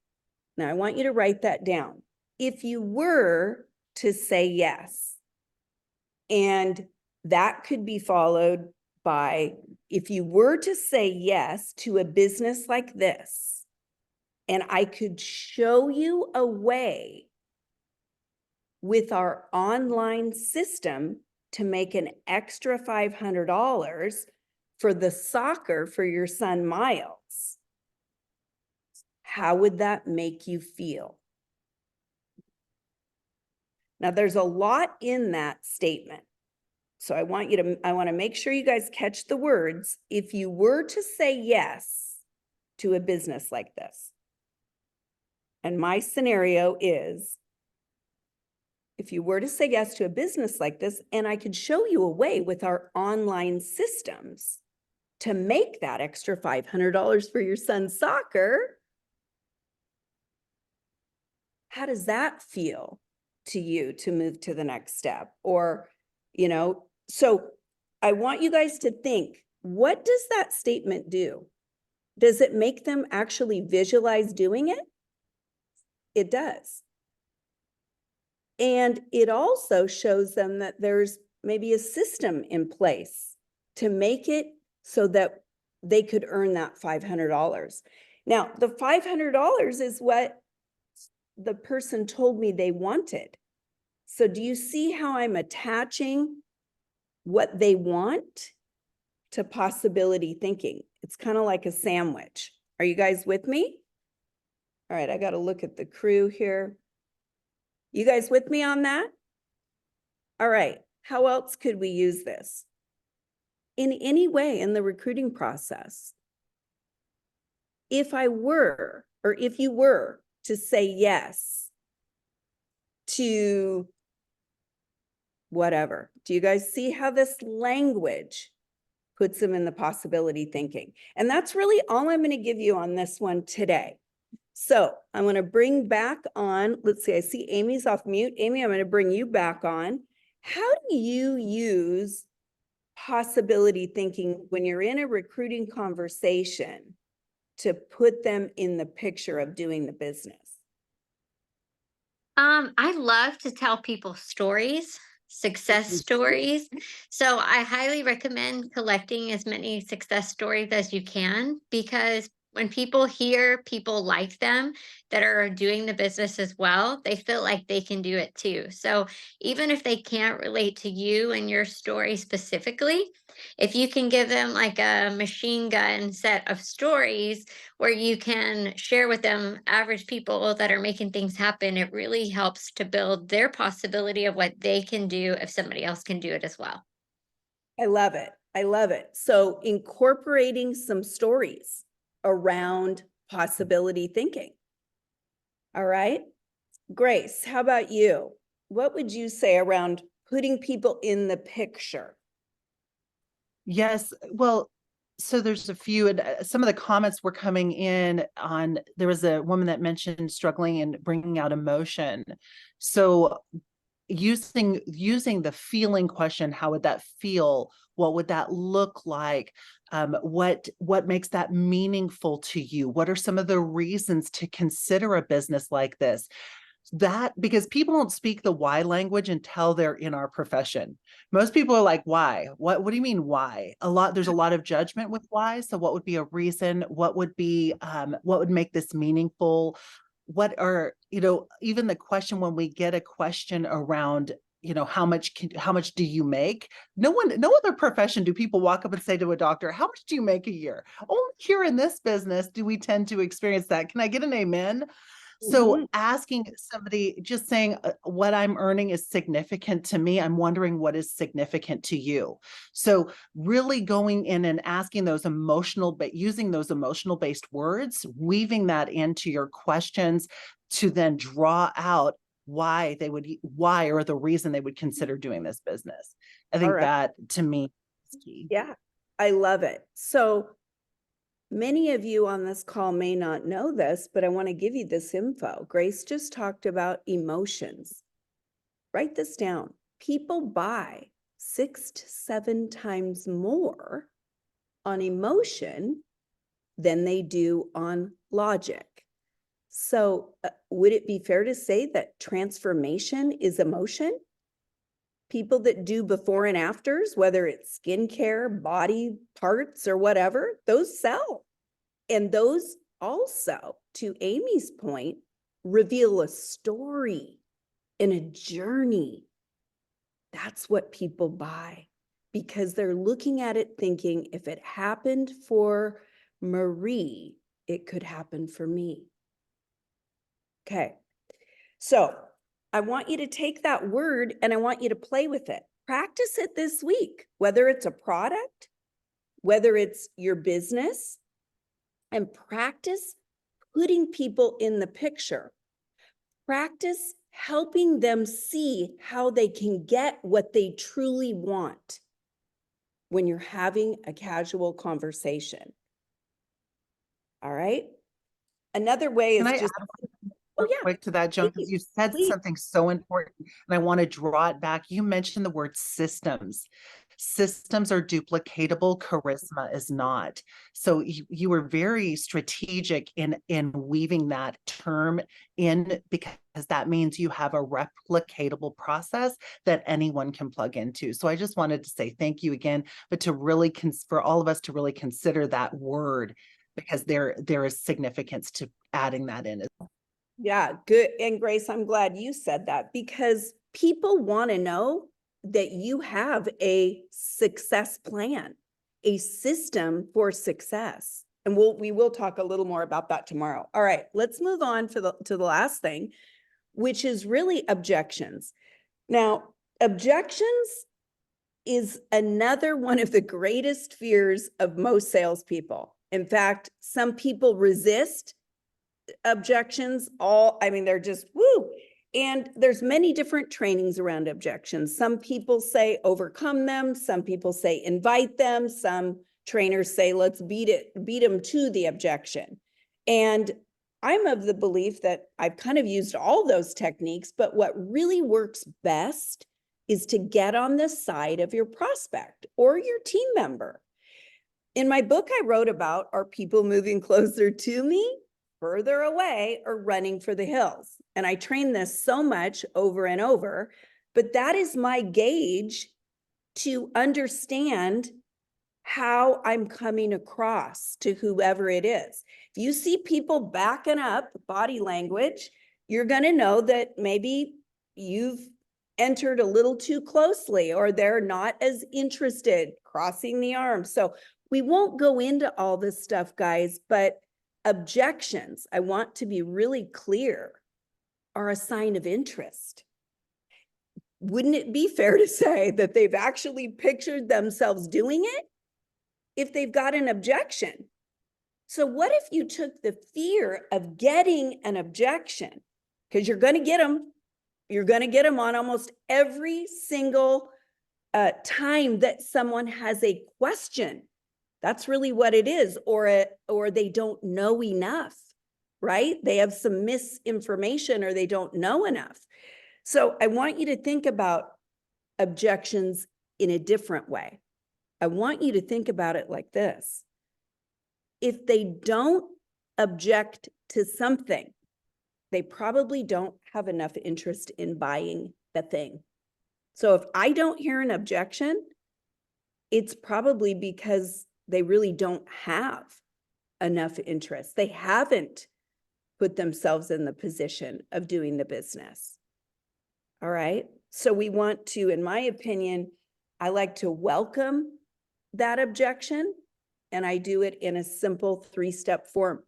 now I want you to write that down. If you were to say yes, And that could be followed by, if you were to say yes to a business like this, and I could show you a way with our online system to make an extra $500 for the soccer for your son, Miles, how would that make you feel? Now, there's a lot in that statement. So I want to make sure you guys catch the words. If you were to say yes to a business like this, and my scenario is, if you were to say yes to a business like this, and I could show you a way with our online systems to make that extra $500 for your son's soccer, how does that feel to you to move to the next step? Or, so I want you guys to think, what does that statement do? Does it make them actually visualize doing it? It does. And it also shows them that there's maybe a system in place to make it so that they could earn that $500. Now, the $500 is what the person told me they wanted. So do you see how I'm attaching what they want to possibility thinking? It's kind of like a sandwich. Are you guys with me? All right, I got to look at the crew here. You guys with me on that? All right, how else could we use this? In any way in the recruiting process. If I were, or if you were to say yes to whatever, do you guys see how this language puts them in the possibility thinking? And that's really all I'm going to give you on this one today. So I'm going to bring back on, let's see, I see Amy's off mute. Amy, I'm going to bring you back on. How do you use possibility thinking when you're in a recruiting conversation to put them in the picture of doing the business? I love to tell people stories, success stories. So I highly recommend collecting as many success stories as you can, because when people hear people like them that are doing the business as well, they feel like they can do it too. So even if they can't relate to you and your story specifically, if you can give them like a machine gun set of stories where you can share with them average people that are making things happen, it really helps to build their possibility of what they can do if somebody else can do it as well. I love it. I love it. So incorporating some stories around possibility thinking. All right. Grace, how about you? What would you say around putting people in the picture? Yes, well, so there's a few, and some of the comments were coming in on, there was a woman that mentioned struggling and bringing out emotion. So using the feeling question, how would that feel? What would that look like? What makes that meaningful to you? What are some of the reasons to consider a business like this? That, because people don't speak the why language until they're in our profession. Most people are like, why? What do you mean why? There's a lot of judgment with why. So what would be a reason? What would make this meaningful? What are, even the question, when we get a question around, how much do you make? No other profession do people walk up and say to a doctor, how much do you make a year? Only here in this business do we tend to experience that. Can I get an amen? So asking somebody, just saying what I'm earning is significant to me. I'm wondering what is significant to you. So really going in and asking those using those emotional based words, weaving that into your questions to then draw out why or the reason they would consider doing this business. I think that to me is key. Yeah, I love it. So many of you on this call may not know this, but I want to give you this info. Grace just talked about emotions. Write this down. People buy 6 to 7 times more on emotion than they do on logic. So would it be fair to say that transformation is emotion? people that do before and afters, whether it's skincare, body parts, or whatever, those sell. And those also, to Amy's point, reveal a story and a journey. That's what people buy, because they're looking at it thinking, if it happened for Marie, it could happen for me. Okay, so I want you to take that word and I want you to play with it. Practice it this week, whether it's a product, whether it's your business, and practice putting people in the picture. Practice helping them see how they can get what they truly want when you're having a casual conversation. All right. Another way is Can I just, add oh real yeah, quick to that, Joan, because please, you said please. something so important, and I want to draw it back. You mentioned the word systems. Systems are duplicatable, charisma is not. So you were very strategic in weaving that term in, because that means you have a replicatable process that anyone can plug into. So I just wanted to say thank you again, but to really for all of us to really consider that word, because there is significance to adding that in. Yeah, good. And Grace, I'm glad you said that, because people want to know that you have a success plan, a system for success. And we will talk a little more about that tomorrow. All right, let's move on to the last thing, which is really objections. Now, objections is another one of the greatest fears of most salespeople. In fact, some people resist objections. They're just woo. And there's many different trainings around objections. Some people say overcome them. Some people say invite them. Some trainers say let's beat them to the objection. And I'm of the belief that I've kind of used all those techniques, but what really works best is to get on the side of your prospect or your team member. In my book, I wrote about, are people moving closer to me, further away, or running for the hills? And I train this so much over and over, but that is my gauge to understand how I'm coming across to whoever it is. If you see people backing up, body language, you're going to know that maybe you've entered a little too closely, or they're not as interested, crossing the arms. So we won't go into all this stuff, guys, but objections, I want to be really clear, are a sign of interest. Wouldn't it be fair to say that they've actually pictured themselves doing it if they've got an objection? So what if you took the fear of getting an objection, because you're going to get them, on almost every single time that someone has a question. That's really what it is, or they don't know enough, right? They have some misinformation, or they don't know enough. So I want you to think about objections in a different way. I want you to think about it like this. If they don't object to something, they probably don't have enough interest in buying the thing. So if I don't hear an objection, it's probably because they really don't have enough interest. They haven't put themselves in the position of doing the business. All right. So we want to, in my opinion, I like to welcome that objection, and I do it in a simple 3-step form.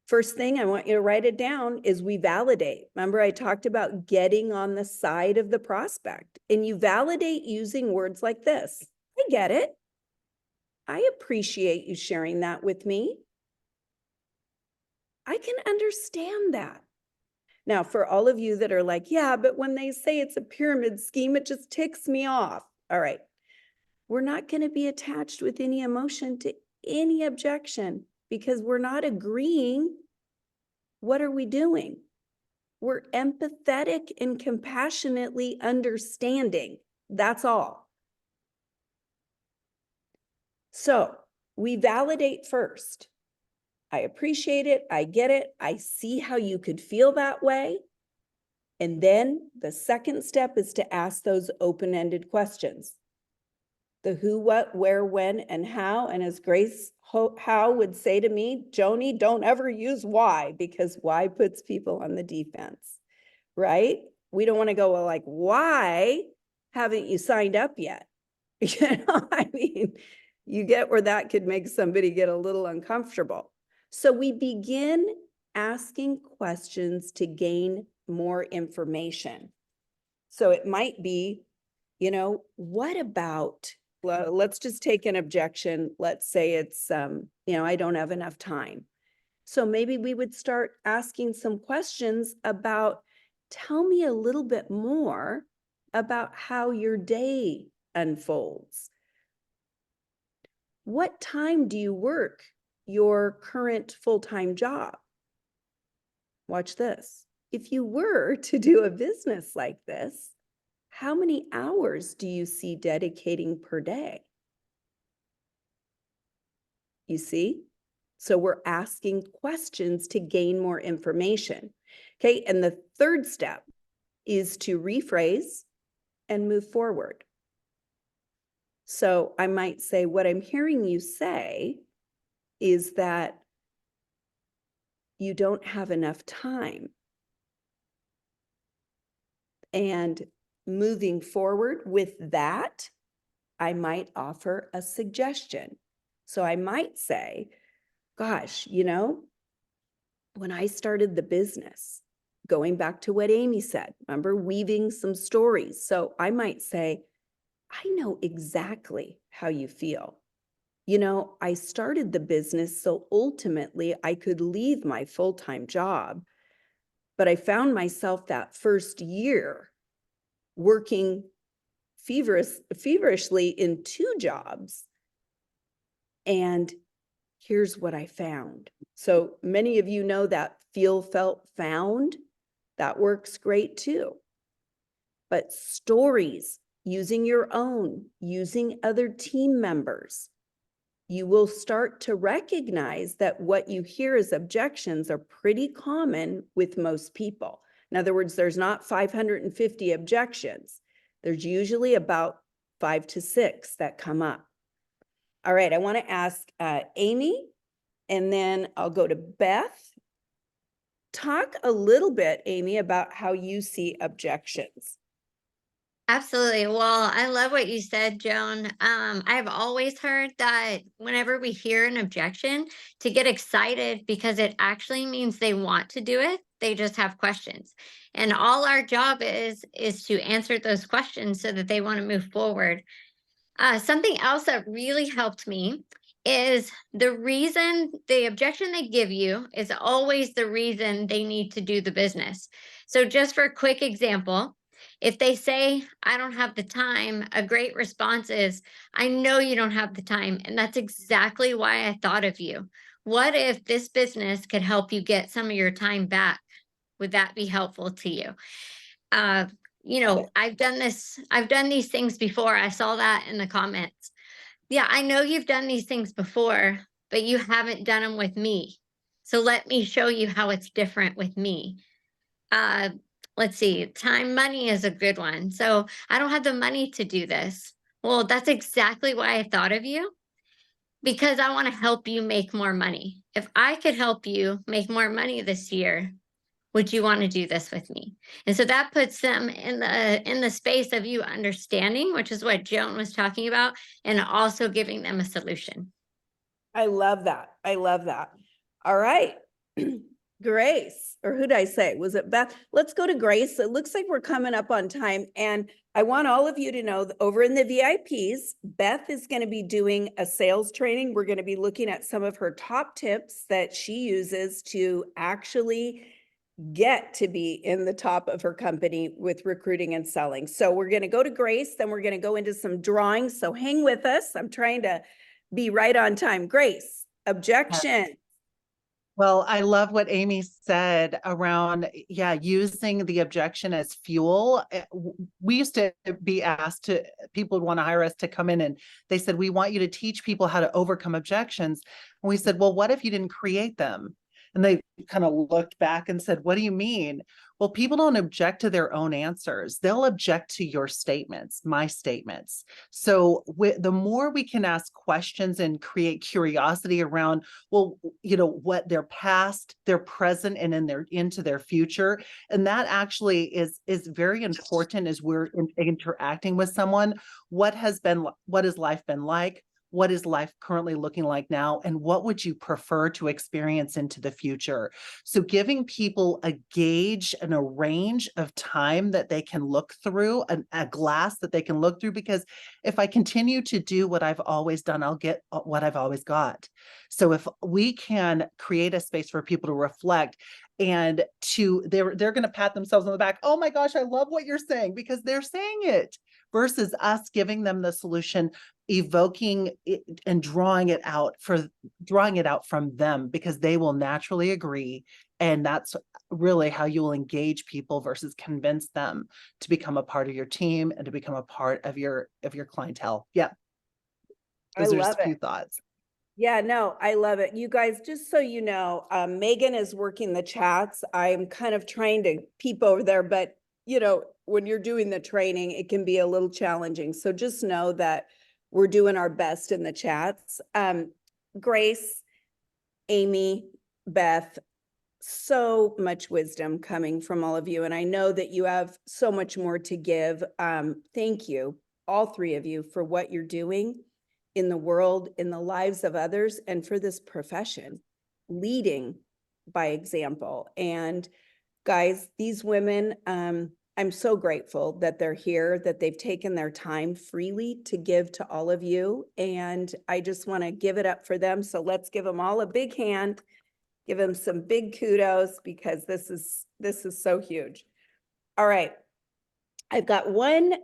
First thing, I want you to write it down, is we validate. Remember, I talked about getting on the side of the prospect, and you validate using words like this. I get it. I appreciate you sharing that with me. I can understand that. Now, for all of you that are like, yeah, but when they say it's a pyramid scheme, it just ticks me off. All right. We're not going to be attached with any emotion to any objection, because we're not agreeing. What are we doing? We're empathetic and compassionately understanding. That's all. So we validate first. I appreciate it. I get it. I see how you could feel that way. And then the second step is to ask those open-ended questions. The who, what, where, when, and how. And as Grace Howe would say to me, Joni, don't ever use why, because why puts people on the defense, right? We don't want to go, well, like, why haven't you signed up yet? I mean, you get where that could make somebody get a little uncomfortable. So we begin asking questions to gain more information. So it might be, what about, let's just take an objection. Let's say it's, I don't have enough time. So maybe we would start asking some questions about, tell me a little bit more about how your day unfolds. What time do you work your current full-time job? Watch this. If you were to do a business like this, how many hours do you see dedicating per day? You see? So we're asking questions to gain more information. Okay, and the third step is to rephrase and move forward. So I might say, what I'm hearing you say is that you don't have enough time. And moving forward with that, I might offer a suggestion. So I might say, gosh, when I started the business, going back to what Amy said, remember weaving some stories. So I might say, I know exactly how you feel. I started the business so ultimately I could leave my full-time job, but I found myself that first year working feverishly in 2 jobs. And here's what I found. So many of you know that feel, felt, found. That works great too. But stories, using your own, using other team members, you will start to recognize that what you hear as objections are pretty common with most people. In other words, there's not 550 objections. There's usually about 5 to 6 that come up. All right, I want to ask Amy, and then I'll go to Beth. Talk a little bit, Amy, about how you see objections. Absolutely. Well, I love what you said, Joan. I've always heard that whenever we hear an objection, to get excited because it actually means they want to do it. They just have questions. And all our job is to answer those questions so that they want to move forward. Something else that really helped me is the objection they give you is always the reason they need to do the business. So just for a quick example, if they say, I don't have the time, a great response is, I know you don't have the time. And that's exactly why I thought of you. What if this business could help you get some of your time back? Would that be helpful to you? I've done these things before. I saw that in the comments. Yeah, I know you've done these things before, but you haven't done them with me. So let me show you how it's different with me. Let's see, time, money is a good one. So I don't have the money to do this. Well, that's exactly why I thought of you, because I want to help you make more money. If I could help you make more money this year, would you want to do this with me? And so that puts them in the space of you understanding, which is what Joan was talking about, and also giving them a solution. I love that. I love that. All right. Grace, or who did I say? Was it Beth? Let's go to Grace. It looks like we're coming up on time. And I want all of you to know that over in the VIPs, Beth is going to be doing a sales training. We're going to be looking at some of her top tips that she uses to actually get to be in the top of her company with recruiting and selling. So we're going to go to Grace, then we're going to go into some drawings. So hang with us. I'm trying to be right on time. Grace, objection. Well, I love what Amy said around, using the objection as fuel. We used to be asked people would want to hire us to come in and they said, we want you to teach people how to overcome objections. And we said, well, what if you didn't create them? And they kind of looked back and said, what do you mean? Well, people don't object to their own answers. They'll object to your statements, my statements. So the more we can ask questions and create curiosity around, well, you know, what their past, their present, and into their future. And that actually is very important as we're interacting with someone. What has life been like? What is life currently looking like now? And what would you prefer to experience into the future? So giving people a gauge and a range of time that they can look through, a glass that they can look through, because if I continue to do what I've always done, I'll get what I've always got. So if we can create a space for people to reflect and they're going to pat themselves on the back. Oh my gosh, I love what you're saying, because they're saying it, versus us giving them the solution, evoking it and drawing it out from them, because they will naturally agree. And that's really how you will engage people versus convince them to become a part of your team and to become a part of your clientele. Yeah. Those are just a few thoughts. Yeah, no, I love it. You guys, just so you know, Megan is working the chats. I'm kind of trying to peep over there, but you know, when you're doing the training, it can be a little challenging. So just know that we're doing our best in the chats. Grace, Amy, Beth, so much wisdom coming from all of you. And I know that you have so much more to give. Thank you, all three of you, for what you're doing in the world, in the lives of others, and for this profession, leading by example. And guys, these women, I'm so grateful that they're here, that they've taken their time freely to give to all of you. And I just want to give it up for them. So let's give them all a big hand, give them some big kudos, because this is so huge. All right. I've got one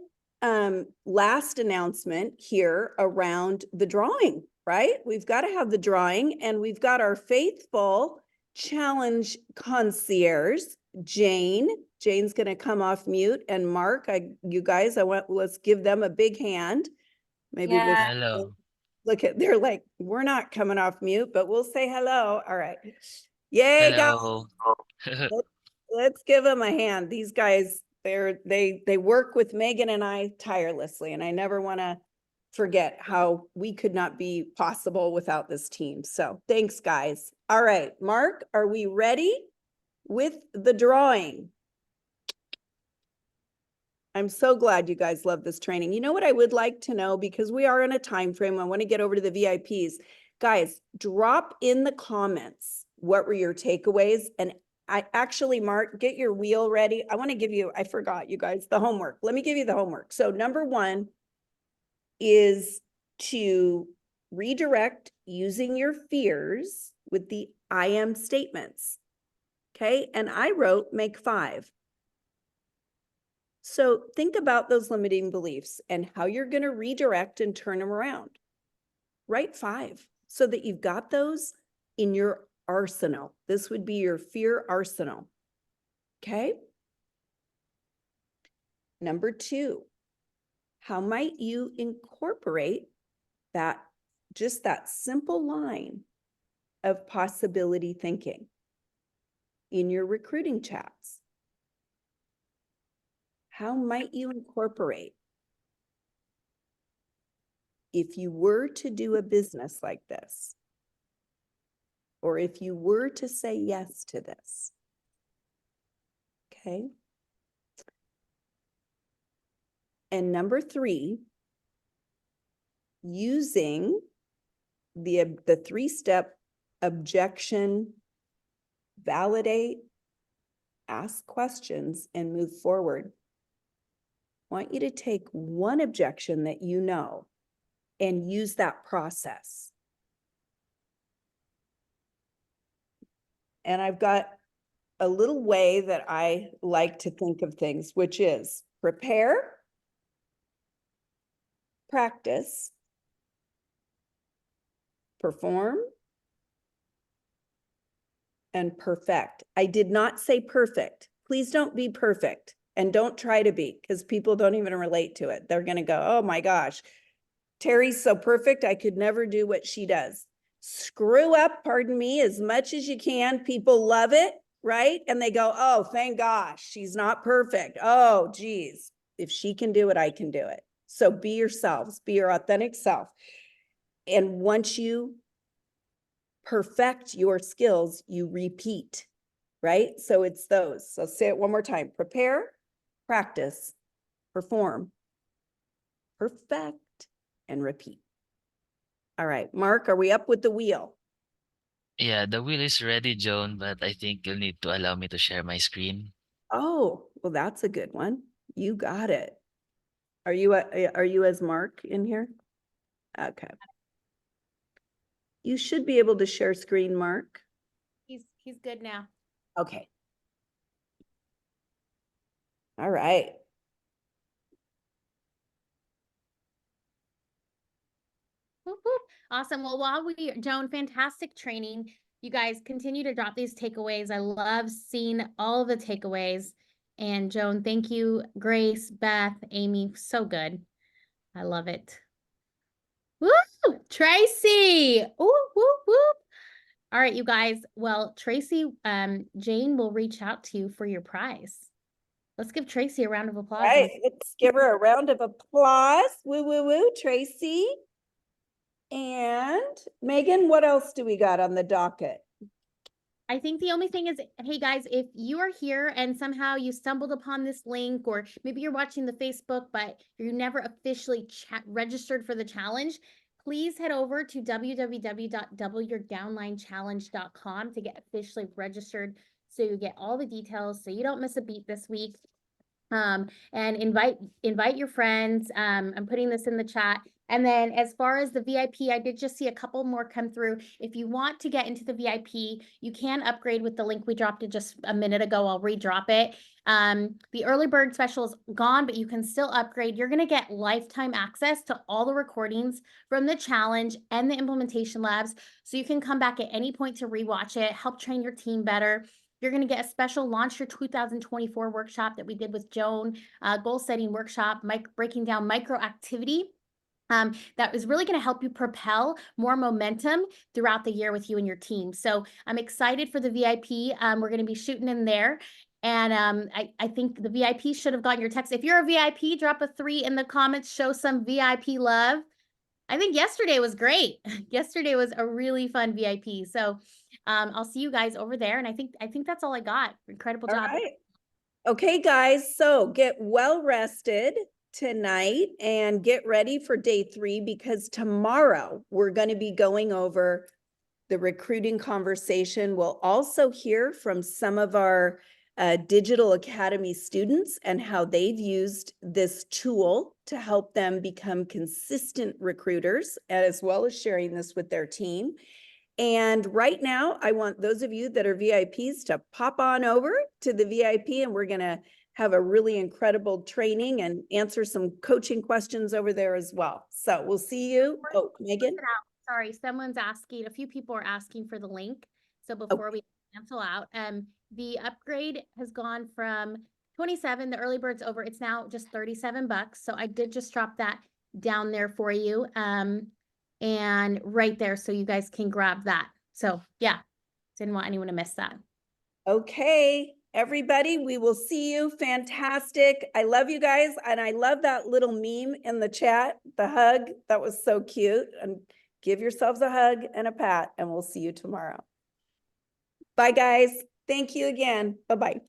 last announcement here around the drawing, right? We've got to have the drawing, and we've got our faithful challenge concierge, Jane. Jane's going to come off mute, and Mark, let's give them a big hand. Maybe we'll Hello. look at, they're like, we're not coming off mute, but we'll say hello. All right. Yay, guys. Hello. Let's give them a hand. These guys, they work with Megan and I tirelessly, and I never want to forget how we could not be possible without this team. So thanks, guys. All right, Mark, are we ready with the drawing? I'm so glad you guys love this training. You know what I would like to know, because we are in a time frame, I want to get over to the VIPs. Guys, drop in the comments what were your takeaways. And Mark, get your wheel ready. I want to give you, I forgot, you guys, the homework. Let me give you the homework. So number one is to redirect using your fears with the I am statements. Okay. And I wrote, make 5. So think about those limiting beliefs and how you're going to redirect and turn them around. Write 5 so that you've got those in your arsenal. This would be your fear arsenal. Okay. Number 2, how might you incorporate that, just that simple line of possibility thinking in your recruiting chats? How might you incorporate, if you were to do a business like this, or if you were to say yes to this? Okay. And number 3, using the 3-step objection, validate, ask questions, and move forward. I want you to take one objection that you know and use that process. And I've got a little way that I like to think of things, which is prepare, practice, perform, and perfect. I did not say perfect. Please don't be perfect. And don't try to be, because people don't even relate to it. They're going to go, oh my gosh, Terry's so perfect, I could never do what she does. screw up, pardon me, as much as you can. People love it, right? And they go, oh, thank gosh, she's not perfect. Oh, geez, if she can do it, I can do it. So be yourselves, be your authentic self. And once you perfect your skills, you repeat, right? So it's those. So say it one more time. Prepare, practice, perform, perfect, and repeat. All right, Mark, are we up with the wheel? Yeah, the wheel is ready, Joan, but I think you'll need to allow me to share my screen. Oh, well, that's a good one. You got it. Are you as Mark in here? Okay. You should be able to share screen, Mark. He's good now. Okay. All right. Whoop, whoop. Awesome. Well, Joan, fantastic training. You guys continue to drop these takeaways. I love seeing all of the takeaways. And Joan, thank you. Grace, Beth, Amy, so good. I love it. Woo! Tracy. Whoop, whoop, whoop. All right, you guys. Well, Tracy, Jane will reach out to you for your prize. Let's give Tracy a round of applause. All right, let's give her a round of applause. Woo, woo, woo, Tracy. And Megan, what else do we got on the docket? I think the only thing is, hey guys, if you are here and somehow you stumbled upon this link, or maybe you're watching the Facebook, but you never officially registered for the challenge, please head over to www.doubleyourdownlinechallenge.com to get officially registered so you get all the details so you don't miss a beat this week. And invite your friends. I'm putting this in the chat. And then as far as the VIP, I did just see a couple more come through. If you want to get into the VIP, you can upgrade with the link we dropped it just a minute ago. I'll redrop it. The early bird special is gone, but you can still upgrade. You're going to get lifetime access to all the recordings from the challenge and the implementation labs. So you can come back at any point to rewatch it, help train your team better. You're going to get a special Launch Your 2024 workshop that we did with Joan, goal setting workshop, breaking down micro activity. That is really going to help you propel more momentum throughout the year with you and your team. So I'm excited for the VIP. We're going to be shooting in there. And I think the VIP should have gotten your text. If you're a VIP, drop a 3 in the comments, show some VIP love. I think yesterday was great. Yesterday was a really fun VIP. So I'll see you guys over there. And I think that's all I got. Incredible job. All right. Okay, guys. So get well rested tonight and get ready for day 3, because tomorrow we're going to be going over the recruiting conversation. We'll also hear from some of our Digital Academy students and how they've used this tool to help them become consistent recruiters, as well as sharing this with their team. And right now, I want those of you that are VIPs to pop on over to the VIP, and we're going to have a really incredible training and answer some coaching questions over there as well. So we'll see you. Oh, Megan. Sorry, someone's asking, a few people are asking for the link. So before we cancel out, the upgrade has gone from 27, the early bird's over. It's now just $37. So I did just drop that down there for you. And right there, so you guys can grab that. So yeah, didn't want anyone to miss that. Okay, everybody, we will see you. Fantastic. I love you guys. And I love that little meme in the chat, the hug. That was so cute. And give yourselves a hug and a pat, and we'll see you tomorrow. Bye, guys. Thank you again. Bye-bye.